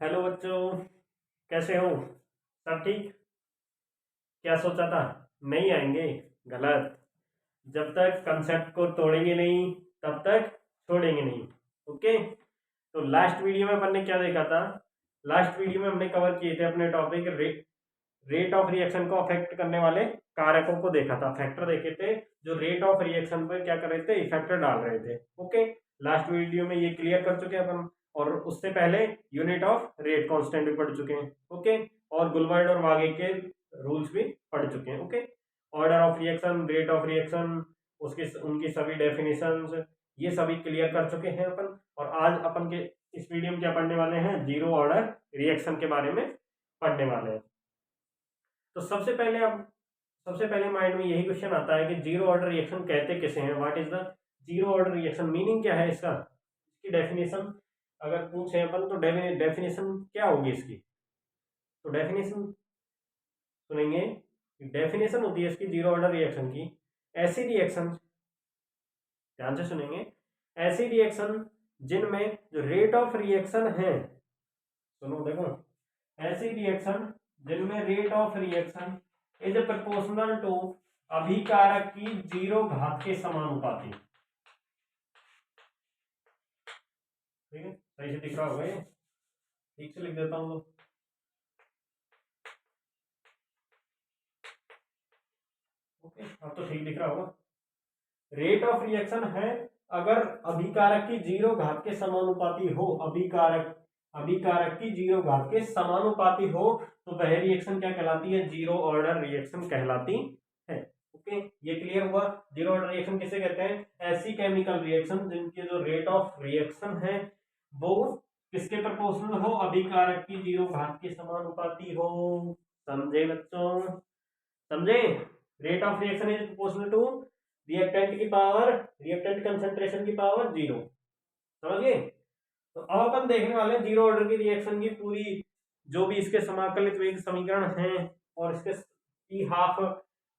Hello बच्चों, कैसे हो? सब ठीक? क्या सोचा था? नहीं आएंगे? गलत। जब तक कंसेप्ट को तोड़ेंगे नहीं तब तक छोड़ेंगे नहीं। ओके। तो लास्ट वीडियो में अपन ने क्या देखा था? लास्ट वीडियो में हमने कवर किए थे अपने टॉपिक रेट ऑफ रिएक्शन को अफेक्ट करने वाले कारकों को देखा था, फैक्टर देखे थे जो रेट ऑफ रिएक्शन पर क्या कर रहे थे, इफेक्ट डाल रहे थे। ओके। लास्ट वीडियो में ये क्लियर कर चुके हैं अपन। और उससे पहले यूनिट ऑफ रेट कांस्टेंट भी पढ़ चुके हैं। ओके। और गुलबर्ड और वागे के रूल्स भी पढ़ चुके हैं। Okay. Order of reaction, rate of reaction, उसकी उनकी सभी डेफिनेशंस, ये सभी क्लियर कर चुके हैं अपन। और आज अपन के इस वीडियो में क्या पढ़ने वाले हैं, जीरो ऑर्डर रिएक्शन के बारे में पढ़ने वाले हैं। तो सबसे पहले माइंड में यही क्वेश्चन आता है कि जीरो ऑर्डर रिएक्शन कहते किसे हैं? What is the zero order reaction, meaning क्या है इसका, इसकी डेफिनेशन अगर पूछे अपन तो डेफिनेशन क्या होगी इसकी? तो डेफिनेशन सुनेंगे। डेफिनेशन होती है इसकी जीरो ऑर्डर रिएक्शन की, ऐसी रिएक्शन, ध्यान से सुनेंगे, ऐसी रिएक्शन जिनमें जो रेट ऑफ रिएक्शन है, सुनो देखो, ऐसी रिएक्शन जिनमें rate of reaction is proportional to अभिकारक की जीरो घात के समानुपाती। ठीक है, सही से दिख रहा होगा ये? ठीक से लिख देता हूं तो ओके, अब तो ठीक दिख रहा होगा। रेट ऑफ रिएक्शन है अगर अभिकारक की जीरो घात के समानुपाती हो, अभिकारक अभिकारक की जीरो घात के समानुपाती हो, तो वह रिएक्शन क्या कहलाती है? जीरो ऑर्डर रिएक्शन कहलाती है। ओके, ये क्लियर हुआ। जीरो ऑर्डर रिएक्शन किसे कहते हैं? ऐसी केमिकल रिएक्शन जिनकी जो रेट ऑफ रिएक्शन है वो किसके प्रोपोर्शनल हो? अभिकारक की जीरो घात के समानुपाती हो। समझे बच्चों? समझे? Rate of reaction is proportional to reactant की पावर, रिएक्टेंट कंसंट्रेशन की पावर जीरो। समझिए? तो अब अपन देखने वाले हैं जीरो ऑर्डर की रिएक्शन की पूरी, जो भी इसके समाकलित वेग समीकरण हैं और इसके की हाफ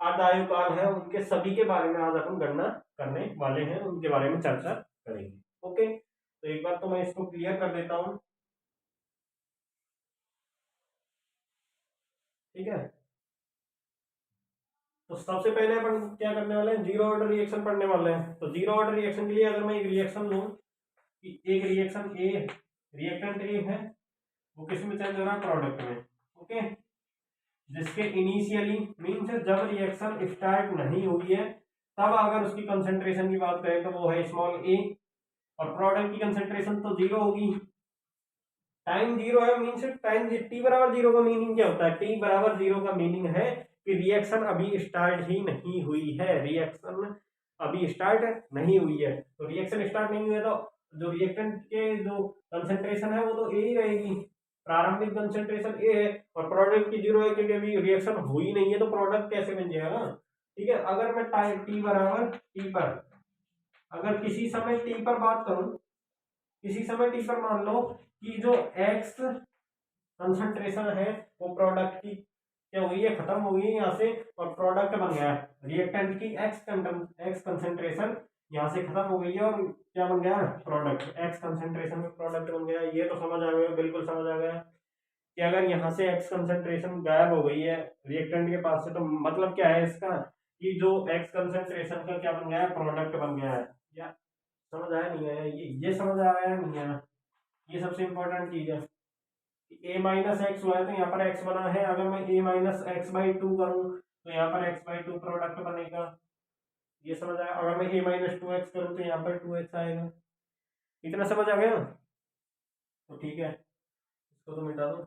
आदायुकाल है, उनके सभी के बारे में आज अपन गणना करने वाले हैं, उनके बारे में चर्चा करेंगे। ओके, तो एक बार तो मैं इसको क्लियर कर देता हूं। ठीक है, तो सबसे पहले अपन क्या करने वाले हैं, जीरो ऑर्डर रिएक्शन पढ़ने वाले हैं। तो जीरो ऑर्डर रिएक्शन के लिए अगर मैं एक रिएक्शन लूं कि एक रिएक्शन ए, रिएक्टेंट ए है, वो किस में चेंज हो रहा है? प्रोडक्ट में। ओके, जिसके इनिशियली मीन्स जब रिएक्शन स्टार्ट नहीं हुई है तब अगर उसकी कंसंट्रेशन की बात करें तो वो है स्मॉल ए, और प्रोडक्ट की कंसंट्रेशन तो जीरो होगी। टाइम जीरो है मीन्स टाइम टी बराबर जीरो का मीनिंग क्या होता है? टी बराबर जीरो का मीनिंग है कि रिएक्शन अभी स्टार्ट ही नहीं हुई है, रिएक्शन अभी स्टार्ट नहीं हुई है। तो रिएक्शन स्टार्ट नहीं हुई है तो जो रिएक्टेंट के जो कंसंट्रेशन है वो तो ए ही रहेगी, प्रारंभिक कंसंट्रेशन ए है, और प्रोडक्ट की जीरो है क्योंकि अभी रिएक्शन हुई नहीं है, तो प्रोडक्ट कैसे बन जाएगा? ठीक है, अगर मैं टाइम टी बराबर टी पर, अगर किसी समय टी पर बात करूं, किसी समय टी पर मान लो कि जो एक्स कंसंट्रेशन है वो प्रोडक्ट की क्या हुई है? खत्म हो गई है यहाँ से, और प्रोडक्ट बन गया है। रिएक्टेंट की एक्स कंसंट्रेशन यहाँ से खत्म हो गई है और क्या बन गया? प्रोडक्ट। एक्स कंसंट्रेशन में प्रोडक्ट बन गया। ये तो समझ आ गया, बिल्कुल समझ आ गया कि अगर यहाँ से एक्स कंसंट्रेशन गायब हो गई है रिएक्टेंट के पास से, तो मतलब क्या है इसका कि जो एक्स कंसंट्रेशन का क्या बन गया है? प्रोडक्ट बन गया है। या समझ आया नहीं आया? ये समझ आ रहा है नहीं आया? ये सबसे इंपॉर्टेंट चीज है। ए माइनस एक्स हुआ है तो यहाँ पर एक्स बना है, अगर मैं ए माइनस एक्स बाई टू करूँ तो यहाँ पर एक्स बाई टू प्रोडक्ट बनेगा। ये समझ आया? अगर मैं ए माइनस टू एक्स करूँ तो यहाँ पर टू एक्स आएगा। इतना समझ आ गया? तो ठीक है, इसको तो मिटा दो।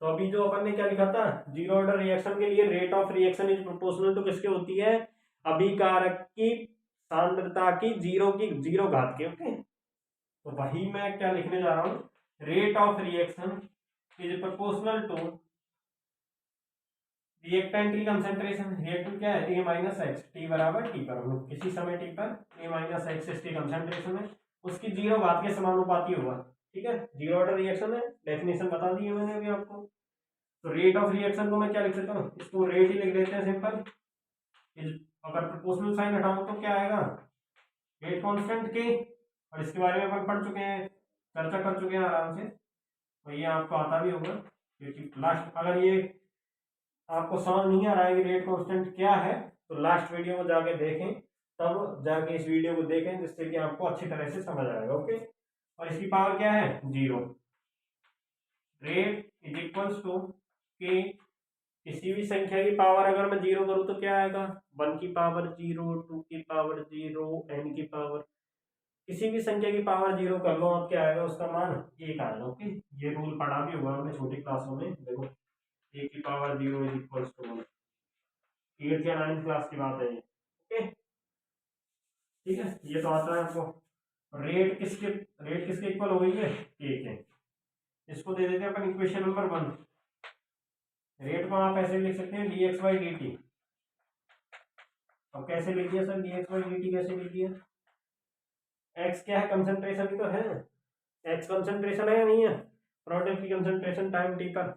तो अभी जो अपन ने क्या लिखा था, जीरो ऑर्डर रिएक्शन के लिए rate of reaction is proportional to किसके होती है? अभिकारक की सांद्रता की जीरो घात के। ओके, तो वही मैं क्या लिखने जा रहा हूं, rate of reaction is proportional to reactant की कंसंट्रेशन। रिएक्टेंट क्या है? ए माइनस एक्स, टी बराबर टी पर, हम लोग किसी समय टी पर ए माइनस एक्स इसकी कंसंट्रेशन है, उसकी जीरो घात के समानुपाती होगा। ठीक है, जीरो ऑर्डर रिएक्शन है, डेफिनेशन बता दी है मैंने अभी आपको। तो रेट ऑफ रिएक्शन को मैं क्या लिख सकता हूँ? इसको रेट ही लिख देते हैं सिंपल। अगर प्रोपोर्शनल साइन हटाऊं तो क्या आएगा? रेट कांस्टेंट के, और इसके बारे में अपन पढ़ चुके हैं, चर्चा कर चुके हैं आराम से। और ये आपको आता भी होगा, क्योंकि लास्ट अगर ये आपको समझ नहीं आ रहा है कि रेट कांस्टेंट क्या है तो लास्ट वीडियो में जाके देखें, तब जाके इस वीडियो को देखें, जिससे कि आपको अच्छी तरह से समझ आएगा। ओके, और इसकी पावर क्या है, 0। रेट इज इक्वल्स टू के, किसी भी संख्या की पावर अगर मैं 0 करूं तो क्या आएगा, 1 की पावर 0, 2 की पावर 0, n की पावर, किसी भी संख्या की पावर 0 कर लो, अब क्या आएगा, उसका मान 1 आएगा। ओके, ये रूल पढ़ा भी होगा हमने छोटी क्लासों में, देखो 1 की power 0 is equals to 1, 8th या 9th क्लास की बात है ये। ओके, ठीक है, ये तो आता है आपको। रेट किसके इक्वल हो गई है, के के। इसको दे देते हैं अपन इक्वेशन नंबर 1। रेट को आप ऐसे लिख सकते हैं dx बाई डी टी। अब कैसे लिख दिया sir, dx by D T कैसे लिख दिया, x क्या है, कंसंट्रेशन ही तो है, x कंसंट्रेशन है या नहीं है, प्रोडक्ट की कंसंट्रेशन टाइम टी पर,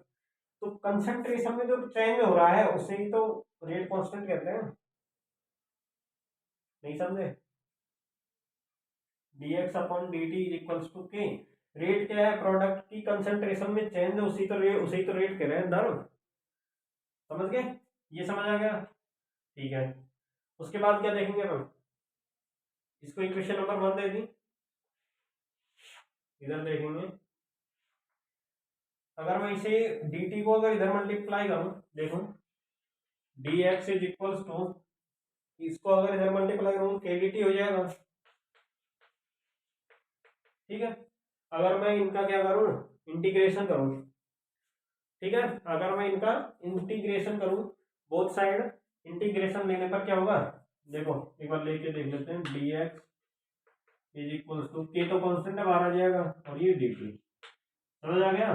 तो कंसंट्रेशन में जो चेंज हो रहा है उसे ही तो रेट कांस्टेंट कहते हैं। नहीं समझे, dx upon dt is equals to K. Rate क्या है, प्रोडक्ट की कंसंट्रेशन में चेंज है, उसी तो रेट कह रहे हैं दर। समझ गए, ये समझ आ गया, ठीक है। उसके बाद क्या देखेंगे हम, इसको इक्वेशन नंबर 1 दे दी, इधर देखेंगे, अगर मैं इसे dt को अगर इधर मल्टीप्लाई करूं, देखो dx इज इक्वल्स टू, इसको अगर इधर मल्टीप्लाई करूं के dt हो जाएगा, ठीक है। अगर मैं इनका क्या करूं, इंटीग्रेशन करूं, ठीक है, अगर मैं इनका इंटीग्रेशन करूं बोथ साइड, इंटीग्रेशन लेने पर क्या होगा, देखो एक बार लेके देख लेते हैं, dx इज इक्वल्स टू, के तो कांस्टेंट है, बाहर आ जाएगा, और ये dt, समझ आ गया।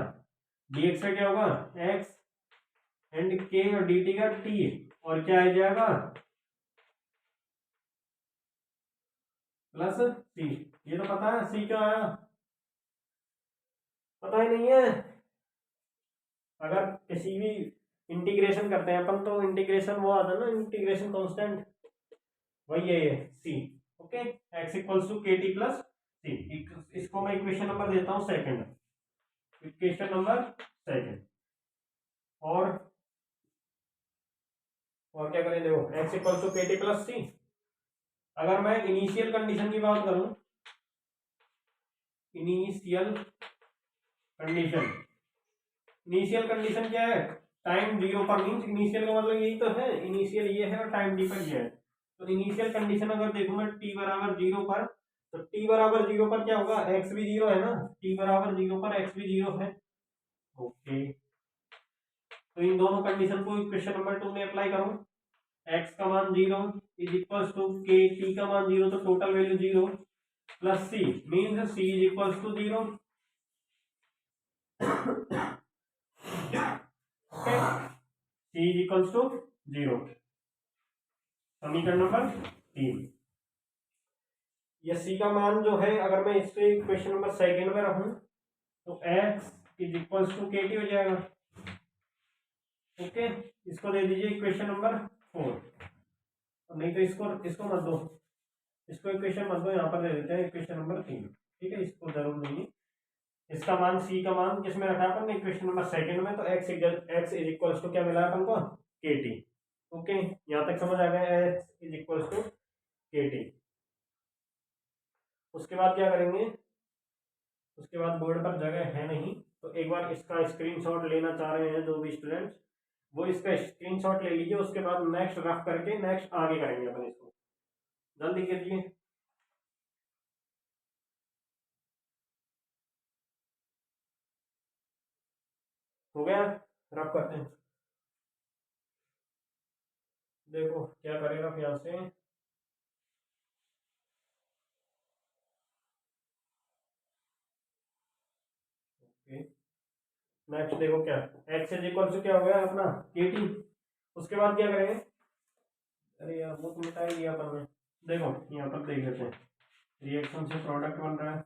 dx का क्या होगा, x एंड k, और dt का t, और क्या आ जाएगा, प्लस c। ये तो पता है c क्या आया, पता ही नहीं है। अगर किसी भी इंटीग्रेशन करते हैं अपन तो इंटीग्रेशन वो आता है ना, इंटीग्रेशन कांस्टेंट, वही है ये c। Okay, x equals to के टी प्लस सी। इसको मैं इक्वेशन नंबर देता हूँ सेकंड, इक्वेशन नंबर सेकंड। और क्या करें, देखो x इक्वल्स टू के टी प्लस सी। अगर मैं इनिशियल कंडीशन की बात करूं, इनिशियल कंडीशन क्या है, टाइम 0 पर, मीन्स इनिशियल का मतलब यही तो है, इनिशियल ये है और टाइम डी पर ये है। तो इनिशियल कंडीशन अगर देखूं मैं t बराबर 0 पर, तो t बराबर 0 पर क्या होगा, x भी 0 है ना, t बराबर 0 पर x भी 0 है। ओके, तो इन दोनों कंडीशन को इक्वेशन नंबर 2 में अप्लाई करूं, x का मान 0 is equals to K, t का मान 0 तो total value 0, plus c means c is equals to 0। c is equals to 0, समीकरण नंबर 3। ये c का मान जो है, अगर मैं इसके इक्वेशन नंबर सेकंड में रहूं तो x इज इक्वल्स टू के टी हो जाएगा। ओके, इसको दे दीजिए इक्वेशन नंबर 4, नहीं तो इसको मत दो, इसको इक्वेशन मत दो, यहाँ पर दे देते हैं इक्वेशन नंबर 3, ठीक है, इसको जरूर नहीं। इसका मान c का मान किस में रखा अपन ने, इक्वेशन नंबर सेकंड में, तो x इज इक्वल्स टू क्या मिला अपन को, के टी। ओके, यहाँ तक समझ आ गया, x इज इक्वल्स टू के टी। उसके बाद क्या करेंगे, उसके बाद बोर्ड पर जगह है नहीं, तो एक बार इसका स्क्रीनशॉट लेना चाह रहे हैं जो भी स्टूडेंट्स, वो इसका स्क्रीनशॉट ले लीजिए। उसके बाद नेक्स्ट रफ करके नेक्स्ट आगे करेंगे अपन इसको, जल्दी कीजिए। हो गया, रफ करते हैं, देखो क्या करेगा यहाँ से। ओके, नेक्स्ट देखो क्या, x इज इक्वल टू क्या हो गया अपना के टी। उसके बाद क्या करेंगे, अरे यार वो तो मिटा ही दिया अपन ने, देखो यहाँ पर देख लेते हैं, रिएक्शन से प्रोडक्ट बन रहा है,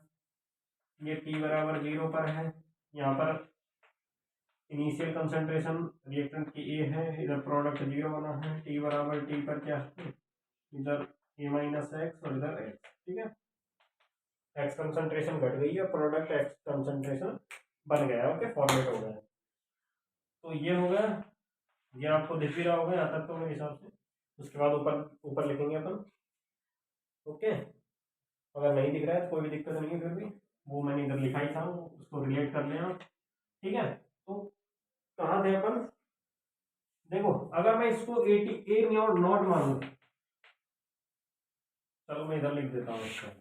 ये t बराबर 0 पर है, यहाँ पर इनिशियल कंसंट्रेशन रिएक्टेंट की ए है, इधर प्रोडक्ट 0 बना है, t बराबर t पर क्या है, इधर a माइनस एक्स और इधर x, ठीक है। x कंसंट्रेशन घट गई है, प्रोडक्ट x कंसंट्रेशन बन गया, ओके, फॉर्मेट हो गया। तो ये हो गया, ये आपको दिख भी रहा होगा यहाँ तक तो मेरे हिसाब से। उसके बाद ऊपर ऊपर लिखेंगे अपन, ओके। अगर नहीं दिख रहा है तो कोई भी दिक्कत नहीं है, फिर भी वो मैंने इधर लिखा ही था, उसको रिलेट कर लेना, ठीक है। तो कहाँ थे अपन, देखो अगर मैं इसको 80 ए नॉट मानूं, चलो मैं इधर लिख देता हूँ इसको,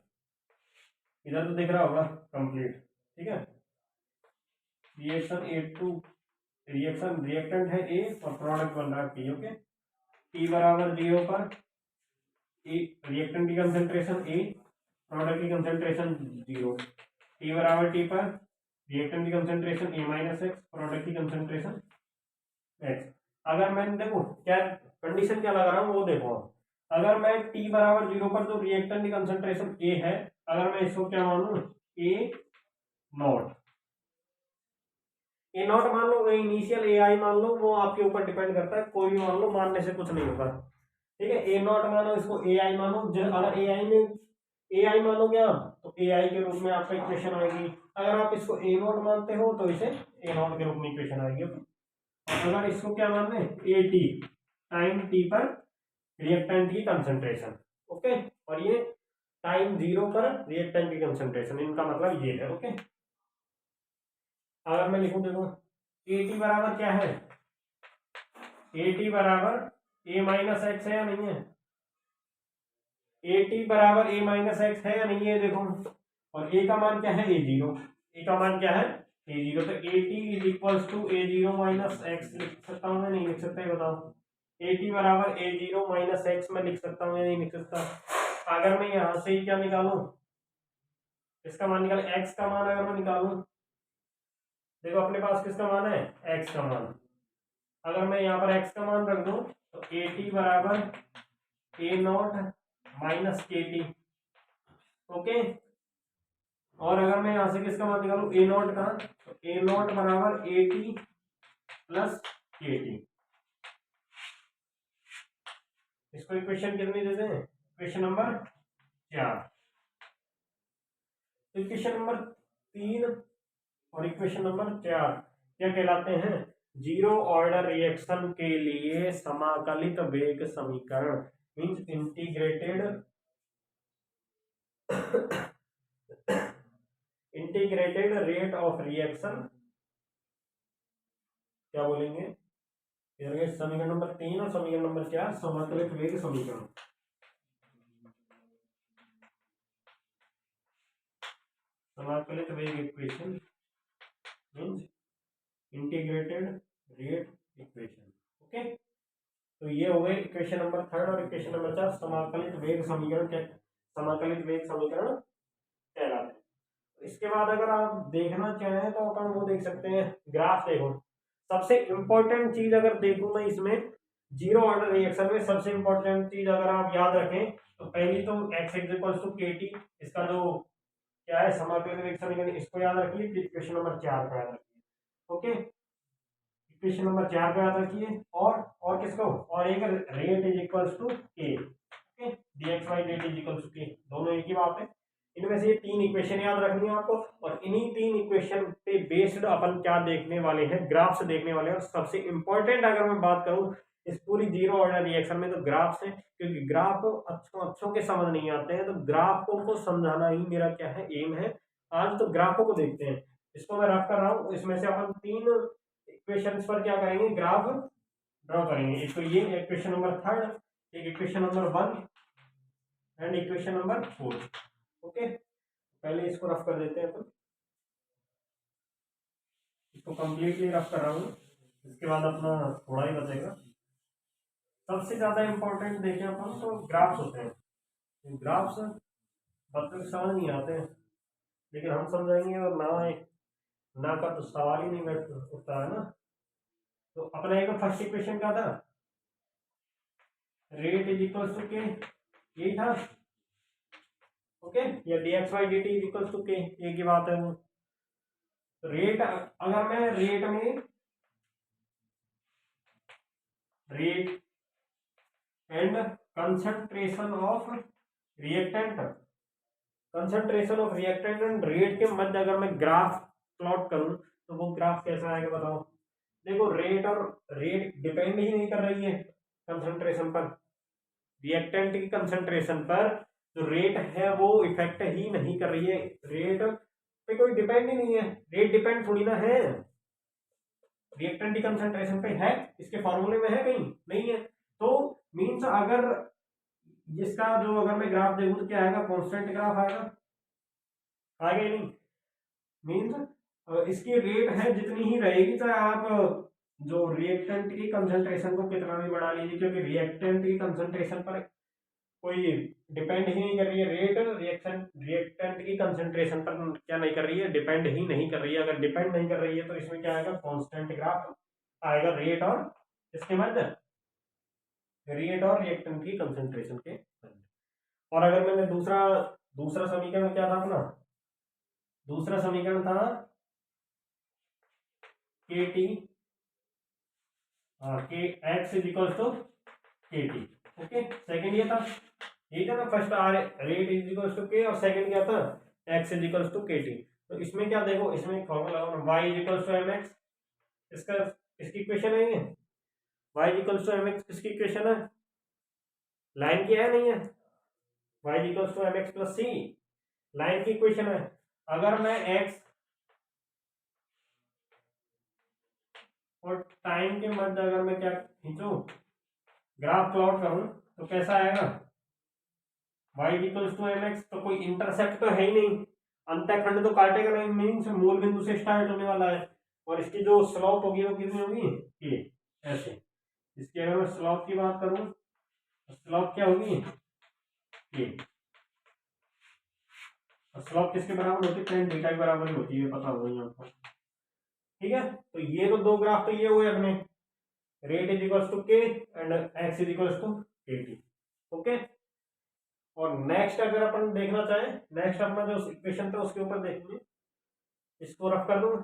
इधर तो दिख रहा होगा कंप्लीट, ठीक है। Reaction A to, reaction reactant है ए और प्रोडक्ट बन रहा है पी, ओके। टी बराबर 0 पर ए रिएक्टेंट की कंसेंट्रेशन ए, प्रोडक्ट की कंसेंट्रेशन 0। टी बराबर टी पर रिएक्टेंट की कंसेंट्रेशन ए माइनस एक्स, प्रोडक्ट की कंसेंट्रेशन एक्स। अगर मैं देखो क्या कंडीशन क्या लगा रहा हूँ वो देखो, अगर मैं टी बराबर 0 पर जो रिएक्टेंट की कंसेंट्रेशन ए है, अगर मैं इसको क्या मानूं ए नॉट, ए नॉट मान लो, इनिशियल ए आई मान लो, वो आपके ऊपर डिपेंड करता है, कोई भी मान लो, मानने से कुछ नहीं होगा, ठीक है। ए नॉट मानो, इसको ए आई मानो, अगर ए आई में ए आई मानोगे आप तो ए आई के रूप में आपका इक्वेशन आएगी। अगर आप इसको ए नॉट मानते हो तो इसे ए नॉट के रूप में इक्वेशन आएगी। अगर इसको क्या मानना है, ए टी, टाइम टी पर रिएक्टेंट की कंसंट्रेशन, ओके, और ये टाइम 0 पर रिएक्टेंट की कंसंट्रेशन, इनका मतलब ये है, ओके। अगर मैं लिखूं देखो, ए टी बराबर क्या है, ए टी बराबर ए माइनस एक्स है या नहीं है, ए टी बराबर ए माइनस एक्स है या नहीं है, देखो। और ए का मान क्या है, ए जीरो, ए का मान क्या है, ए जीरो। तो A T is equals to A zero minus X लिख सकता हूँ, नहीं लिख सकता है, बताओ। ए टी बराबर ए जीरो माइनस एक्स में लिख सकता हूँ या नहीं लिख सकता। अगर मैं यहाँ से ही क्या निकालू, इसका मान निकाल, एक्स का मान अगर मैं निकालू, देखो अपने पास किसका मान है, एक्स का मान। अगर मैं यहाँ पर एक्स का मान रख दूं तो ए टी बराबर ए नॉट माइनस के टी, ओके। और अगर मैं यहां से किसका मान निकालू, ए नॉट का, तो ए नॉट बराबर ए टी प्लस के टी। इसको इक्वेशन कितनी देते हैं, इक्वेशन नंबर 4। इक्वेशन नंबर 3 और इक्वेशन नंबर 4 क्या कहलाते हैं, जीरो ऑर्डर रिएक्शन के लिए समाकलित वेग समीकरण, means integrated integrated rate of reaction, क्या बोलेंगे, इधर समीकरण नंबर 3 और समीकरण नंबर 4 समाकलित वेग समीकरण। समाकलित वेग equation means integrated rate equation, okay. तो ये हो गए इक्वेशन नंबर 3 और इक्वेशन नंबर 4 समाकलित वेग समीकरण, क्या समाकलित वेग समीकरण कहलाते हैं। इसके बाद अगर आप देखना चाहें तो अपन वो देख सकते हैं, ग्राफ देखो। सबसे इंपॉर्टेंट चीज अगर देखूं मैं इसमें, जीरो ऑर्डर रिएक्शन में सबसे इंपॉर्टेंट चीज अगर आप याद रखें तो पहली तो एक्स इक्वल्स टू के टी, इसका जो क्या है समाकलित वेग समीकरण, इसको याद रखिए। फिर इक्वेशन नंबर 4 को याद रखिए, ओके। इक्वेशन नंबर 4 को याद रखिए, और किसको, और एक rate is equals to K, okay, dx by dt is equals to K, दोनों एक ही बात है। इनमें से ये 3 इक्वेशन याद रखनी है आपको, और इन्हीं 3 इक्वेशन पे बेस्ड अपन क्या देखने वाले हैं, ग्राफ्स देखने वाले हैं। और सबसे इंपॉर्टेंट अगर मैं बात करूं इस पूरी जीरो ऑर्डर रिएक्शन में तो ग्राफ्स हैं, क्योंकि ग्राफ अच्छों के समझ नहीं आते हैं, तो ग्राफों को समझाना ही मेरा क्या है, एम है। आज तो ग्राफों को देखते हैं, इसको मैं रफ कर रहा हूँ। इसमें से अपन 3 इक्वेशंस पर क्या करेंगे, ग्राफ ड्रॉ करेंगे। एक तो ये इक्वेशन नंबर 3, एक equation number 1 and equation number 4, okay. पहले इसको रफ कर देते हैं अपन, इसको कंप्लीटली रफ कर रहा हूँ, इसके बाद अपना थोड़ा ही बचेगा। सबसे ज्यादा इंपॉर्टेंट देखें अपन तो ग्राफ्स होते हैं। ग्राफ्स बच्चों को समझ नहीं आते हैं, लेकिन हम समझाएंगे, और ना का तो सवाल ही नहीं बैठ उठता है ना। तो अपना एक फर्स्ट इक्वेशन क्या था, रेट इज इक्वल टू के, यही था, ओके, या dx by dt is equal to K, एक ही बात है वो। रेट, अगर मैं रेट में rate and concentration of reactant, concentration of reactant and rate के मध्य अगर मैं ग्राफ प्लॉट करूं तो वो ग्राफ कैसा आएगा बताओ। देखो रेट डिपेंड ही नहीं कर रही है कंसंट्रेशन पर, रिएक्टेंट की कंसंट्रेशन पर जो रेट है वो इफेक्ट ही नहीं कर रही है, रेट पे कोई डिपेंड ही नहीं है, रेट डिपेंड थोड़ी ना है, रिएक्टेंट की कंसंट्रेशन पे है, इसके फॉर्मूले में है कहीं नहीं है। तो मीन्स अगर जिसका जो अगर मैं ग्राफ देखूं तो क्या आएगा, कांस्टेंट ग्राफ आएगा, आएगा ही नहीं। मीन्स इसकी रेट है जितनी ही रहेगी, चाहे आप जो रिएक्टेंट की कंसंट्रेशन को कितना भी बढ़ा लीजिए, क्योंकि रिएक्टेंट की कंसंट्रेशन पर कोई डिपेंड ही नहीं कर रही है, रेट रिएक्टेंट की कंसंट्रेशन पर क्या नहीं कर रही है, डिपेंड ही नहीं कर रही है। अगर डिपेंड नहीं कर रही है तो इसमें क्या आएगा, कांस्टेंट ग्राफ आएगा रेट और इसके मध्य, रेट और रिएक्टेंट की कंसंट्रेशन के मध्य। और अगर मैंने दूसरा दूसरा समीकरण क्या था अपना, दूसरा समीकरण था के टी के एक्स इज इक्वल टू के टी, ओके। सेकेंड ये था, ठीक है ना, first are rate is equal to के और सेकंड क्या था, एक्स इज इक्वल टू के टी। तो इसमें क्या देखो, इसमें फॉर्मूला लगाओ, Y is equal to M X, इसका इसकी इक्वेशन है ये, Y is equal to M X किसकी इक्वेशन है, लाइन की है नहीं है, Y is equal to M x plus C line की इक्वेशन है। अगर मैं एक्स और टाइम के मध्य अगर मैं क्या खींचू, ग्राफ प्लॉट करूं तो कैसा आएगा, Y equals to M X, तो कोई इंटरसेप्ट तो है ही नहीं, अंतःखंड तो काटेगा नहीं, मीन्स मूल बिंदु से स्टार्ट होने वाला है, और इसकी जो स्लोप होगी वो कितनी होगी, ये ऐसे। इसकी अगर मैं स्लोप की बात करूं तो स्लोप क्या होगी, ये स्लोप किसके बराबर होती है, tan थीटा के बराबर ही होती है, पता होगा आपको, ठीक है। तो ये तो दो ग्राफ तो ये हुए अपने, rate is equals to K and X is equals to के टी, ओके। और नेक्स्ट अगर अपन देखना चाहें, नेक्स्ट अपना जो इक्वेशन था उसके ऊपर देखेंगे, इसको रफ कर दूं,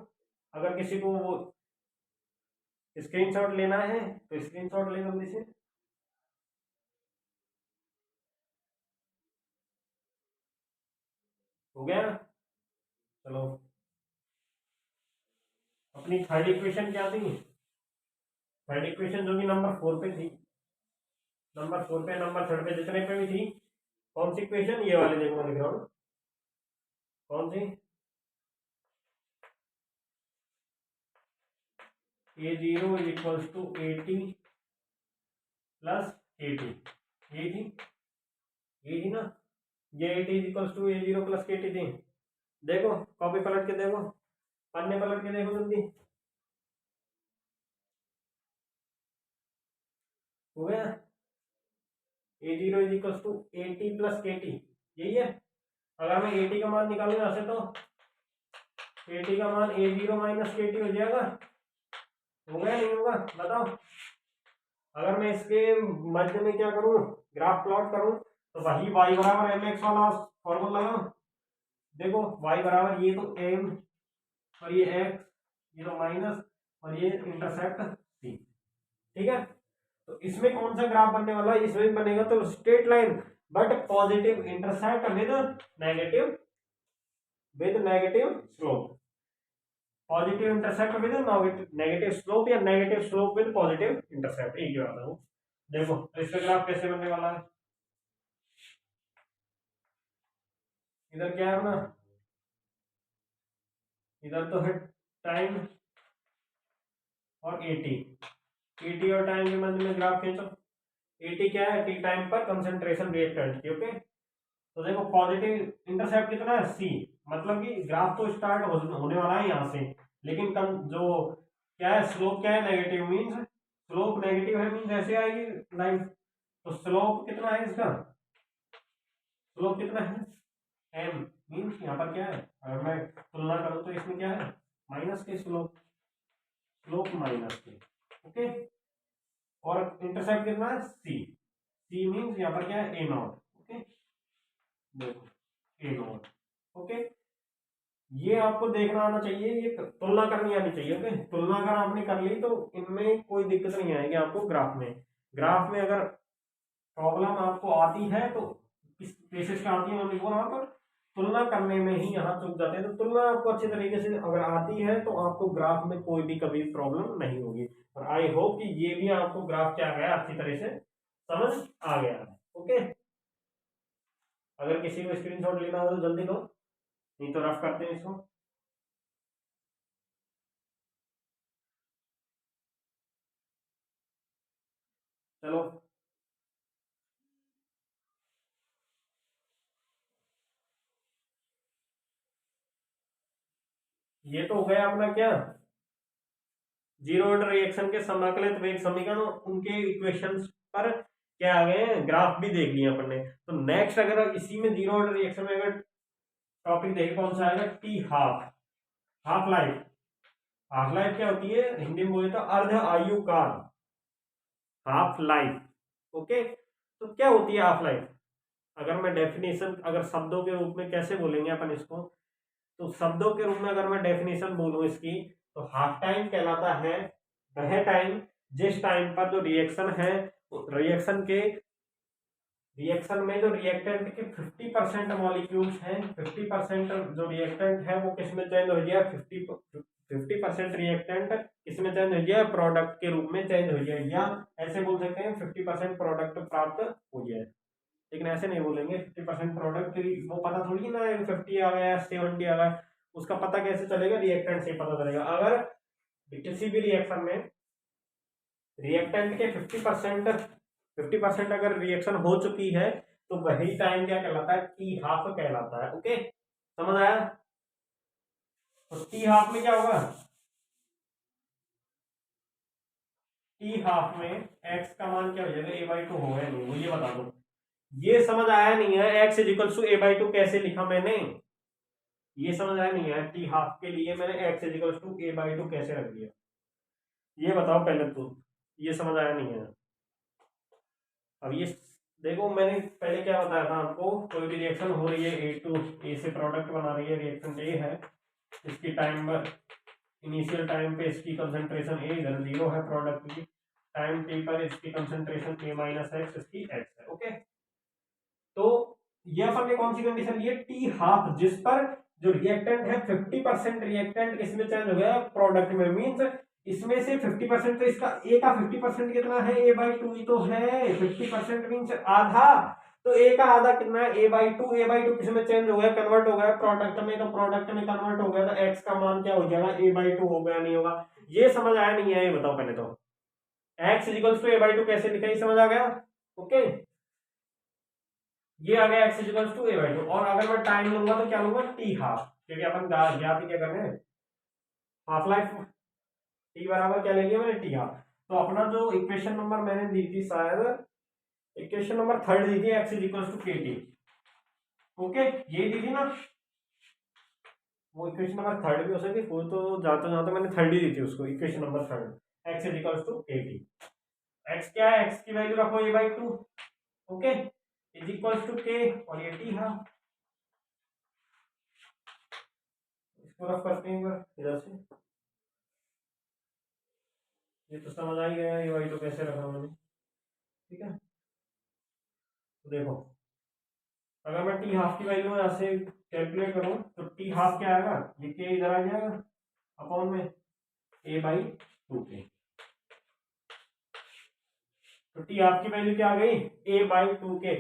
अगर किसी को वो स्क्रीनशॉट लेना है तो स्क्रीनशॉट ले जल्दी से, हो गया। चलो अपनी थर्ड इक्वेशन क्या थी, थर्ड इक्वेशन जो कि नंबर 4 पे थी, नंबर 4 पे नंबर 3 पे जितने पे भी थी, कौन सी इक्वेशन, ये वाले देखो मैं लिख रहा हूँ, कौन सी, a zero is equals to a t plus a t, ये थी ना, ये a T is equals to A zero plus k t थी। देखो कॉपी पलट के देखो, पन्ने पलट के देखो जल्दी, हो गया, a zero is equals to a t plus k t, यही है। अगर मैं ए टी का मान निकालूं यहाँ से तो ए टी का मान ए जीरो माइनस के टी हो जाएगा, हो गया नहीं होगा बताओ। अगर मैं इसके मध्य में क्या करूं, ग्राफ प्लॉट करूं, तो वही y बराबर एम एक्स वाला फॉर्मूला लगाओ। देखो y बराबर ये तो m और ये x, ये तो माइनस और ये इंटरसेप्ट c, ठीक है। तो इसमें कौन सा ग्राफ बनने वाला है, इसमें बनेगा तो straight line but positive intercept with negative slope, positive intercept with negative slope या negative slope with positive intercept, एक ही बात है वो। देखो इसका ग्राफ कैसे बनने वाला है, इधर क्या है ना, इधर तो है टाइम और एटी और टाइम के मध्य में ग्राफ खींचो, एटी क्या है, टी टाइम पर कंसंट्रेशन रिएक्टेंट की, ओके। तो देखो पॉजिटिव इंटरसेप्ट कितना है, सी, मतलब कि ग्राफ तो स्टार्ट होने वाला है यहाँ से, लेकिन जो क्या है, स्लोप क्या है, नेगेटिव, मीन्स स्लोप नेगेटिव है, मीन्स ऐसे आएगी लाइन। तो स्लोप कितना है इसका, स्लोप कितना है, एम, मीन्स यहाँ पर क्या है, अगर मैं तुलना करूँ तो इसमें क्या है, माइनस के स्लोप, स्लोप माइनस के, ओके। और इंटरसेप्ट कितना है, सी मीन्स यहाँ पर क्या है, ए नॉट, ओके। देखो ए नॉट, ओके। ये आपको देखना आना चाहिए, ये तुलना करनी आनी चाहिए, ओके। तुलना अगर आपने कर ली तो इनमें कोई दिक्कत नहीं आएगी आपको ग्राफ में। ग्राफ में अगर प्रॉब्लम आपको आती है तो किस बेसिस पे आती है, लिखो वहां पर तुलना करने में ही यहाँ चूक जाते हैं। तो तुलना आपको अच्छी तरीके से अगर आती है तो आपको ग्राफ में कोई भी कभी प्रॉब्लम नहीं होगी। और आई होप कि ये भी आपको ग्राफ क्या गया अच्छी तरह से समझ आ गया है। ओके, अगर किसी को स्क्रीनशॉट लेना हो तो जल्दी लो, नहीं तो रफ करते हैं इसको। चलो, ये तो हो गया अपना क्या, जीरो ऑर्डर रिएक्शन के समाकलित वेग समीकरण, उनके इक्वेशंस पर क्या आ गए हैं, ग्राफ भी देख लिया अपन ने। तो नेक्स्ट अगर इसी में जीरो ऑर्डर रिएक्शन में अगर टॉपिक देखे कौन सा आएगा, T half, half life. Half life क्या होती है, हिंदी में बोले तो अर्ध आयु काल, हाफ लाइफ। ओके, तो क्या होती है हाफ लाइफ, अगर मैं डेफिनेशन अगर शब्दों के रूप में कैसे बोलेंगे अपन इसको, तो शब्दों के रूप में अगर मैं डेफिनेशन बोलूं इसकी, तो हाफ टाइम कहलाता है वह टाइम जिस टाइम पर जो रिएक्शन है, रिएक्शन के रिएक्शन में जो रिएक्टेंट के 50% मॉलिक्यूल्स हैं, 50% जो रिएक्टेंट है वो किसमें चेंज हो गया, 50% रिएक्टेंट किसमें चेंज हो गया, प्रोडक्ट के रूप में चेंज हो गया, या ऐसे बोल सकते हैं 50% प्रोडक्ट प्राप्त हो गया है। लेकिन ऐसे नहीं बोलेंगे 50% प्रोडक्ट, वो पता थोड़ी ना 50 आ गया 70 आ गया, उसका पता कैसे चलेगा, रिएक्टेंट से पता चलेगा। अगर किसी भी रिएक्शन में रिएक्टेंट के 50% अगर रिएक्शन हो चुकी है तो वही टाइम क्या कहलाता है, टी हाफ कहलाता है। ओके, समझ आया। तो टी हाफ में क्या होगा, टी हाफ में एक्स का मान क्या हो जाएगा, ए बाई टू होगा नहीं, वो ये बता दो। ये समझ आया नहीं है, X is equals to A by two कैसे लिखा मैंने, ये समझ आया नहीं है, टी हाफ के लिए मैंने X is equals to A by two कैसे रख दिया, ये बताओ पहले तो, ये समझ आया नहीं है। अब ये देखो, मैंने पहले क्या बताया था आपको, कोई भी रिएक्शन हो रही है, ए टू ए से प्रोडक्ट बना रही है, रिएक्शन ए है, इसकी टाइम पर इनिशियल टाइम पे इसकी कंसंट्रेशन ए इधर जीरो है, प्रोडक्ट की टाइम टी पर इसकी कंसंट्रेशन ए माइनस एक्स, इसकी एक्स है। ओके, तो ये अपन ने कौन सी कंडीशन ली है, टी हाफ, जिस पर जो रिएक्टेंट है 50% रिएक्टेंट इसमें चेंज हो गया प्रोडक्ट में, मीन्स इसमें से 50%, तो इसका ए का 50% कितना है, ए बाई टू ही तो है, 50% मीन्स आधा, तो ए का आधा कितना है, a by two, A by two किसमें चेंज हो गया, कन्वर्ट हो गया प्रोडक्ट में, तो प्रोडक्ट में कन्वर्ट हो गया, तो एक्स का मान क्या हो जाएगा, ए बाई टू हो गया, नहीं होगा। ये समझ आया नहीं है, ये बताओ पहले तो, X is equals to A by two कैसे लिखा, ये समझ आ गया। ओके, ये आ गया X is equals to A by two, और अगर मैं टाइम लूंगा तो क्या लूंगा, टी हाफ, क्योंकि अपन ज्ञात ही क्या करने हैं, हाफ लाइफ, टी बराबर क्या ले लिया मैंने, टी हाफ। तो अपना जो इक्वेशन नंबर मैंने दी थी, शायद इक्वेशन नंबर थर्ड दी थी, एक्स इज इक्वल टू के टी। ओके, ये दी थी ना, वो इक्वेशन नंबर थर्ड भी हो सकती, वो तो जाते मैंने थर्ड ही दी थी उसको, equation number third, x is equal to के टी। एक्स क्या है, एक्स की वैल्यू रखो a by two, okay, is equal to के, और ये टी हाफ, इसको रफ करते हैं इधर से, ये तो समझ आ ही गया ये वाई तो कैसे रखा मैंने। ठीक है, तो देखो, अगर मैं टी हाफ की वैल्यू यहाँ से कैलकुलेट करूँ तो टी हाफ क्या आएगा, ये के इधर आ जाएगा अपॉन में ए बाई टू के, तो टी हाफ की वैल्यू क्या आ गई, ए बाई टू के।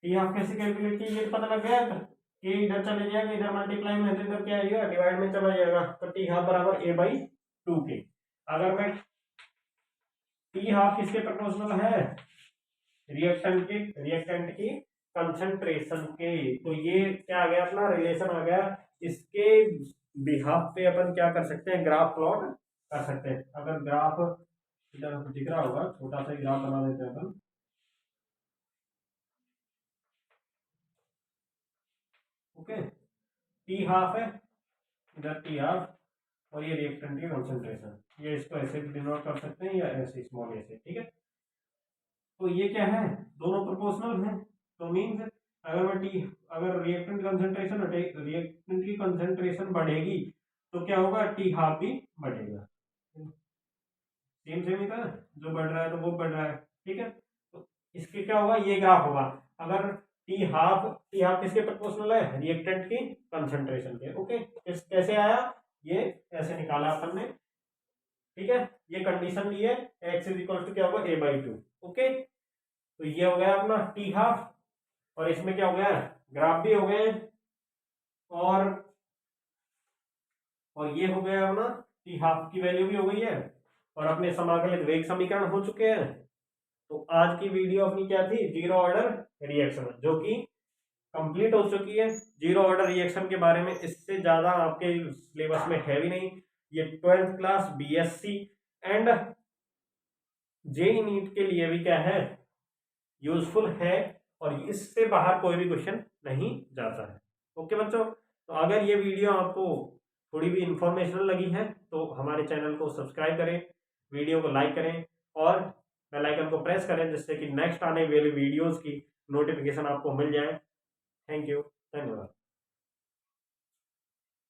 टी हाफ कैसे कैलकुलेट की, ये तो पता लग गया, के इधर चले जाएगा, इधर मल्टीप्लाई में तो इधर क्या आएगा, डिवाइड में चला जाएगा, तो टी हाफ बराबर ए बाई टू के। अगर मैं टी हाफ किसके प्रोपोर्शनल है, रिएक्टेंट की कंसंट्रेशन के, तो ये क्या आ गया, अपना रिलेशन आ गया। इसके बिहाफ पे अपन क्या कर सकते हैं, ग्राफ प्लॉट कर सकते हैं। अगर ग्राफ इधर दिख रहा होगा, छोटा सा ग्राफ बना देते हैं अपन, ओके, टी हाफ है इधर, टी हाफ, और ये रिएक्टेंट की कंसंट्रेशन, ये इसको ऐसे भी डिनोट कर सकते हैं या ऐसे स्मॉल ऐसे, ठीक है। तो ये क्या है, दोनों प्रोपोर्शनल है, तो मीन्स अगर मैं टी, अगर रिएक्टेंट की कंसंट्रेशन बढ़ेगी तो क्या होगा, टी हाफ भी बढ़ेगा, सेम सेम ही था, जो बढ़ रहा है तो वो बढ़ रहा है, ठीक है। तो इसके क्या होगा, ये ग्राफ होगा, अगर टी हाफ किसके प्रोपोर्शनल है, रिएक्टेंट की कंसंट्रेशन के। ओके, कैसे आया, ये ऐसे निकाला अपन ने, ठीक है। ये कंडीशन ली है, x इज इक्वल टू क्या होगा a/2। ओके, तो ये हो गया अपना टी हाफ, और इसमें क्या हो गया, ग्राफ भी हो गए, और ये हो गया अपना टी हाफ की वैल्यू भी हो गई है, और अपने समाकलित वेग समीकरण हो चुके हैं। तो आज की वीडियो अपनी क्या थी, जीरो ऑर्डर रिएक्शन, जो कि कंप्लीट हो चुकी है। जीरो ऑर्डर रिएक्शन के बारे में इससे ज्यादा आपके सिलेबस में है भी नहीं। ये 12th class BSc and JEE NEET के लिए भी क्या है, यूजफुल है, और इससे बाहर कोई भी क्वेश्चन नहीं जाता है। ओके बच्चों, तो अगर ये वीडियो आपको थोड़ी भी इंफॉर्मेशनल लगी है तो हमारे चैनल को सब्सक्राइब करें, वीडियो को लाइक करें, और बेल आइकन को प्रेस करें, जिससे कि नेक्स्ट आने वाली वीडियोस की नोटिफिकेशन आपको मिल जाए। थैंक यू, धन्यवाद।